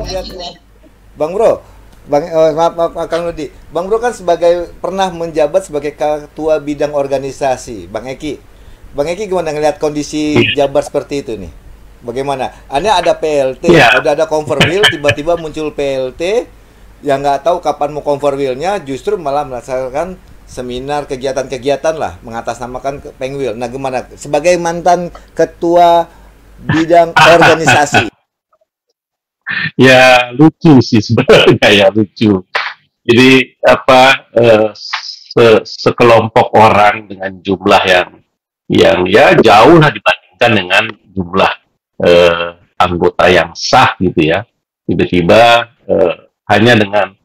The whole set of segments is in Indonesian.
lihat Bang Bro, maaf Kang Nudi. Bang Bro kan pernah menjabat sebagai ketua bidang organisasi, Bang Eki. Bang Eki gimana ngelihat kondisi Jabar seperti itu nih? Bagaimana? Anda ada PLT, udah ada converwheel, tiba-tiba muncul PLT yang nggak tahu kapan mau converwheelnya, justru malah melaksanakan seminar, kegiatan-kegiatan lah, mengatasnamakan Pengwheel. Nah, gimana? Sebagai mantan ketua bidang organisasi. Ya lucu sih sebenarnya, ya lucu. Jadi sekelompok orang dengan jumlah yang ya jauh lah dibandingkan dengan jumlah anggota yang sah gitu ya. Tiba-tiba hanya dengan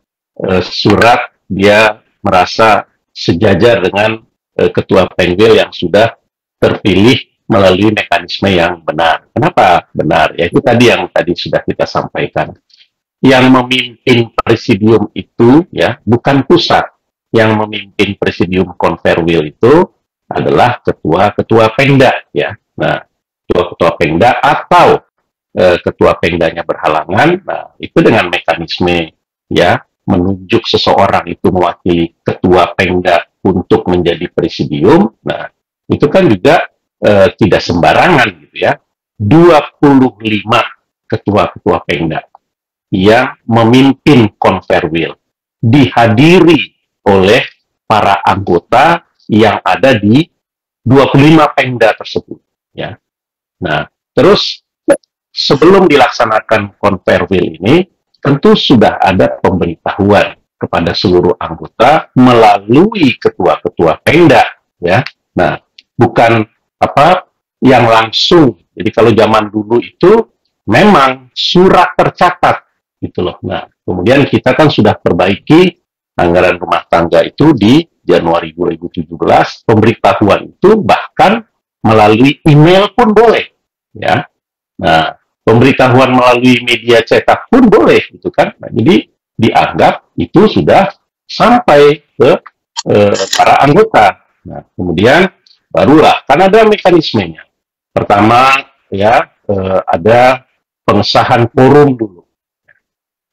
surat dia merasa sejajar dengan ketua Pengwheel yang sudah terpilih melalui mekanisme yang benar. Kenapa benar? Ya itu tadi yang tadi sudah kita sampaikan. Yang memimpin presidium itu ya bukan pusat. Yang memimpin presidium Converwheel itu adalah ketua Pengda ya. Nah, ketua Pengda atau ketua Pengdanya berhalangan, nah itu dengan mekanisme ya menunjuk seseorang itu mewakili ketua Pengda untuk menjadi presidium. Nah, itu kan juga tidak sembarangan gitu ya. 25 ketua-ketua Pengda yang memimpin Converwheel dihadiri oleh para anggota yang ada di 25 Pengda tersebut ya. Nah, terus sebelum dilaksanakan Converwheel ini tentu sudah ada pemberitahuan kepada seluruh anggota melalui ketua-ketua Pengda ya. Nah, bukan yang langsung. Jadi kalau zaman dulu itu memang surat tercatat gitu loh. Nah, kemudian kita kan sudah perbaiki anggaran rumah tangga itu di Januari 2017, pemberitahuan itu bahkan melalui email pun boleh ya. Nah, pemberitahuan melalui media cetak pun boleh gitu kan. Nah, jadi dianggap itu sudah sampai ke para anggota. Nah, kemudian barulah kan ada mekanismenya. Pertama ya ada pengesahan forum dulu.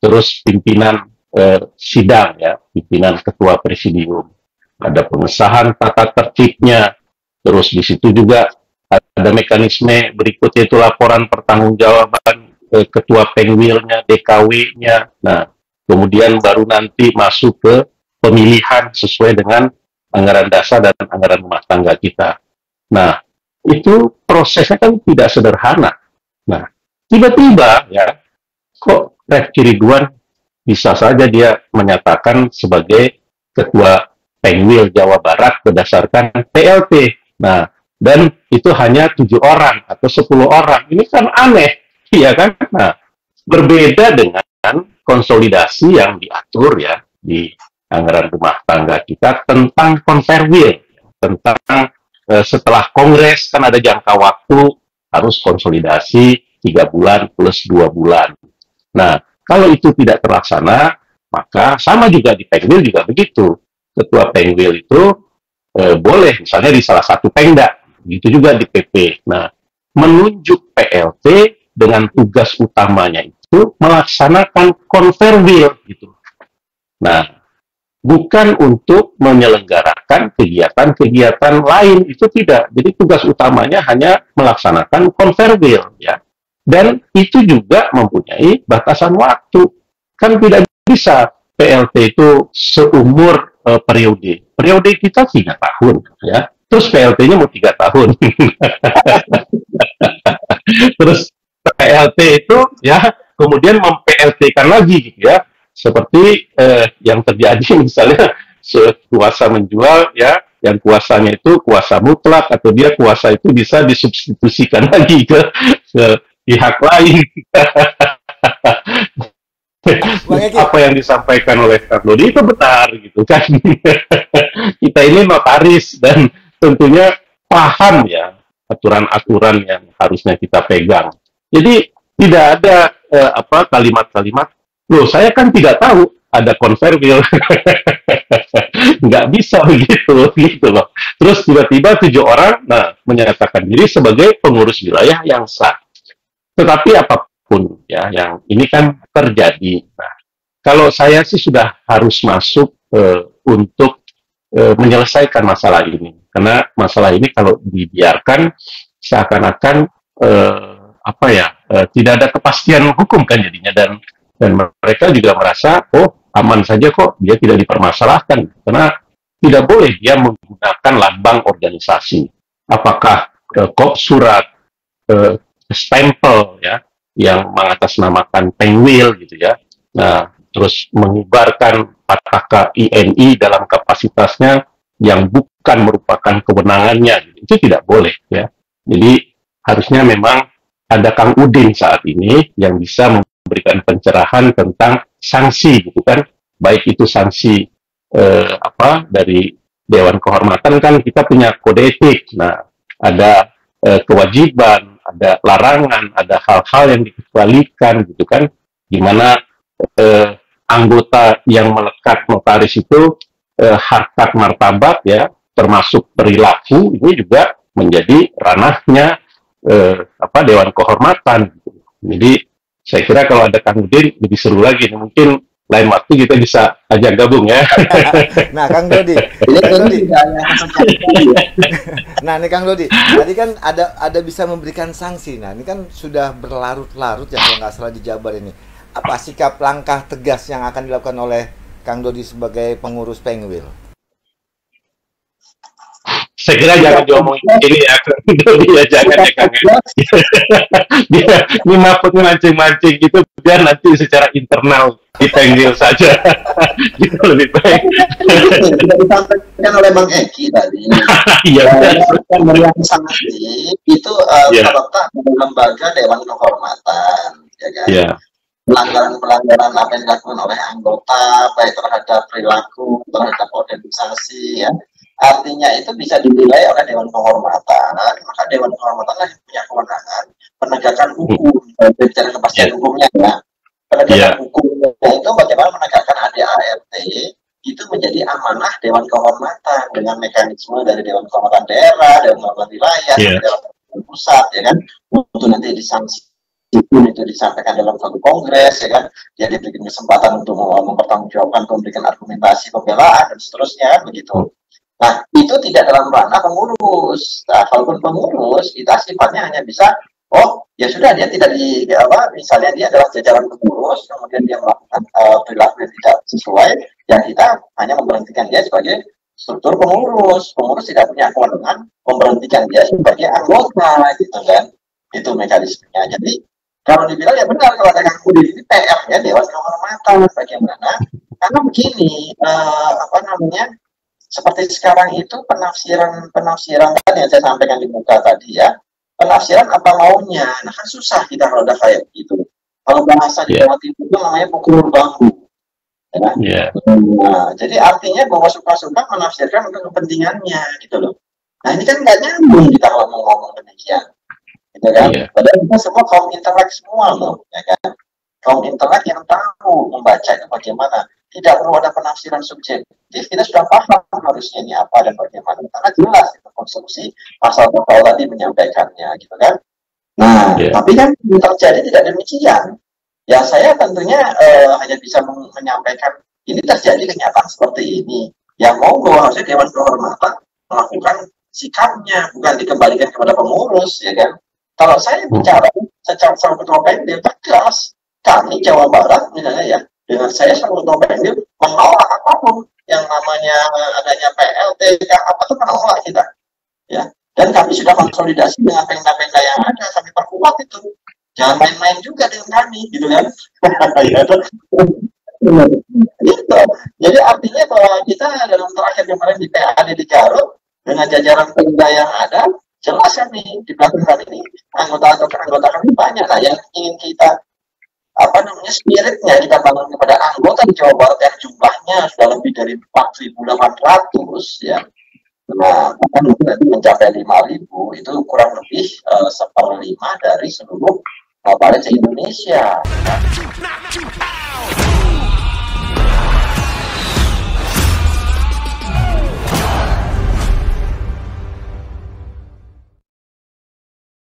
Terus pimpinan sidang ya, pimpinan ketua presidium. Ada pengesahan tata tertibnya. Terus di situ juga ada mekanisme berikutnya itu laporan pertanggungjawaban ketua Pengwheel-nya, DKW-nya. Nah, kemudian baru nanti masuk ke pemilihan sesuai dengan anggaran dasar dan anggaran rumah tangga kita. Nah, itu prosesnya kan tidak sederhana. Nah, tiba-tiba ya, kok Refki Ridwan bisa saja dia menyatakan sebagai ketua Pengwheel Jawa Barat berdasarkan PLT. Nah, dan itu hanya 7 orang atau 10 orang. Ini kan aneh, iya kan? Nah, berbeda dengan konsolidasi yang diatur ya di anggaran rumah tangga kita tentang Converwheel, tentang setelah kongres kan ada jangka waktu harus konsolidasi 3 bulan plus 2 bulan. Nah, kalau itu tidak terlaksana, maka sama juga di Pengwheel juga begitu. Ketua Pengwheel itu boleh misalnya di salah satu Pengda, gitu juga di PP. Nah, menunjuk PLT dengan tugas utamanya itu melaksanakan Converwheel gitu. Nah, bukan untuk menyelenggarakan kegiatan-kegiatan lain, itu tidak. Jadi tugas utamanya hanya melaksanakan Converwheel ya. Dan itu juga mempunyai batasan waktu. Kan tidak bisa PLT itu seumur periode. Periode kita 3 tahun ya. Terus PLT-nya mau 3 tahun. Terus PLT itu ya kemudian mem-PLT-kan lagi gitu ya. Seperti yang terjadi misalnya kuasa menjual ya, yang kuasanya itu kuasa mutlak atau dia kuasa itu bisa disubstitusikan lagi ke pihak lain. Apa yang disampaikan oleh Kang Dodi itu benar gitu kan. Kita ini notaris dan tentunya paham ya aturan-aturan yang harusnya kita pegang. Jadi tidak ada kalimat-kalimat, loh saya kan tidak tahu ada Converwheel. Nggak bisa begitu gitu loh. Terus tiba-tiba 7 orang menyatakan diri sebagai pengurus wilayah yang sah. Tetapi apapun apapun ya yang ini kan terjadi. Nah, kalau saya sih sudah harus masuk untuk menyelesaikan masalah ini, karena masalah ini kalau dibiarkan seakan-akan apa ya tidak ada kepastian hukum kan jadinya, dan mereka juga merasa oh aman saja kok, dia tidak dipermasalahkan karena tidak boleh dia menggunakan lambang organisasi, apakah kop surat, stempel ya yang mengatasnamakan penguil gitu ya. Nah, terus mengibarkan patakan INI dalam kapasitasnya yang bukan merupakan kewenangannya, gitu. Itu tidak boleh ya. Jadi harusnya memang ada Kang Udin saat ini yang bisa memberikan pencerahan tentang sanksi, gitu kan? Baik itu sanksi dari Dewan Kehormatan, kan kita punya kode etik. Nah, ada kewajiban, ada larangan, ada hal-hal yang dikecualikan, gitu kan? Gimana anggota yang melekat notaris itu harkat martabat ya, termasuk perilaku, ini juga menjadi ranahnya Dewan Kehormatan. Jadi saya kira kalau ada Kang Udin lebih seru lagi. Mungkin lain waktu kita bisa ajak gabung ya. Nah, Kang Dodi, nah ini Kang Dodi, tadi kan ada bisa memberikan sanksi. Nah, ini kan sudah berlarut-larut ya kalau nggak salah di Jabar ini. Apa sikap langkah tegas yang akan dilakukan oleh Kang Dodi sebagai pengurus Penguil? Saya kira jangan diomongin ini ya, ya jangan ya Kang. Ini maksudnya mancing-mancing gitu, biar nanti secara internal dipanggil saja. Gitu lebih baik. Sudah disampaikan oleh Bang Eki tadi. Iya. Pemberian sanksi itu terletak di lembaga Dewan Kehormatan, ya kan? Iya. Pelanggaran apa yang dilakukan oleh anggota, baik terhadap perilaku, terhadap organisasi, ya. Artinya itu bisa dinilai oleh Dewan Kehormatan. Maka Dewan Kehormatan lah yang punya kewenangan penegakan hukum, bicara kepastian hukumnya ya. Penegakan hukumnya itu bagaimana menegakkan ADART itu menjadi amanah Dewan Kehormatan dengan mekanisme dari Dewan Kehormatan daerah, Dewan Kehormatan wilayah, Dewan Kehormatan pusat, ya kan, untuk nanti disanksi itu disampaikan dalam suatu kongres, ya kan, dia diberikan kesempatan untuk mempertanggungjawabkan, memberikan argumentasi pembelaan dan seterusnya begitu. Nah, itu tidak dalam ranah pengurus. Nah, kalaupun pengurus, kita sifatnya hanya bisa, oh, ya sudah, dia tidak misalnya dia adalah jajaran pengurus, kemudian dia melakukan perilaku yang tidak sesuai, ya kita hanya memberhentikan dia sebagai struktur pengurus. Pengurus tidak punya kewenangan memberhentikan dia sebagai anggota, gitu kan. Itu mekanismenya. Jadi, kalau dibilang ya benar, kalau ada Kang Udin ini PR-nya Dewan Kehormatan, bagaimana? Karena begini, seperti sekarang itu penafsiran kan yang saya sampaikan di muka tadi ya, penafsiran apa maunya. Nah kan susah kita kalau udah kayak gitu. Kalau bahasa di Jawa Timur itu namanya pukul bambu. Ya. Nah, jadi artinya bahwa suka-suka menafsirkan untuk kepentingannya gitu loh. Nah ini kan nggak nyambung kita kalau mau ngomong demikian, gitu kan? Padahal kita semua kaum intelek semua loh, ya kan? Kaum intelek yang tahu membaca itu bagaimana. Tidak perlu ada penafsiran subjektif, kita sudah paham harusnya ini apa dan bagaimana, karena jelas itu konstruksi pasal tadi menyampaikannya, gitu kan. Nah, tapi kan terjadi tidak demikian. Ya saya tentunya hanya bisa menyampaikan ini terjadi kenyataan seperti ini. Ya monggo, harusnya Dewan Kehormatan melakukan sikapnya, bukan dikembalikan kepada pengurus, ya kan. Kalau saya bicara secara ketua Pendim, tegas kami Jawa Barat misalnya ya, dengan saya selalu Pendim menolak apapun yang namanya adanya PLT, apa itu menolak kita, ya. Dan kami sudah konsolidasi dengan pemda-pemda yang ada, kami perkuat itu. Jangan main-main juga dengan kami, gitu kan? Gitu. Jadi artinya bahwa kita dalam terakhir kemarin di PAD di Garut dengan jajaran pemda yang ada, jelas kan nih di belakang kali ini anggota kami banyak. Nah, yang ingin kita spiritnya kita bangun kepada anggota di Jawa Barat yang jumlahnya sudah lebih dari 4.800 ya. Nah, bahkan mungkin nanti mencapai 5.000, itu kurang lebih 1/5 dari seluruh Barat se-Indonesia. Ya.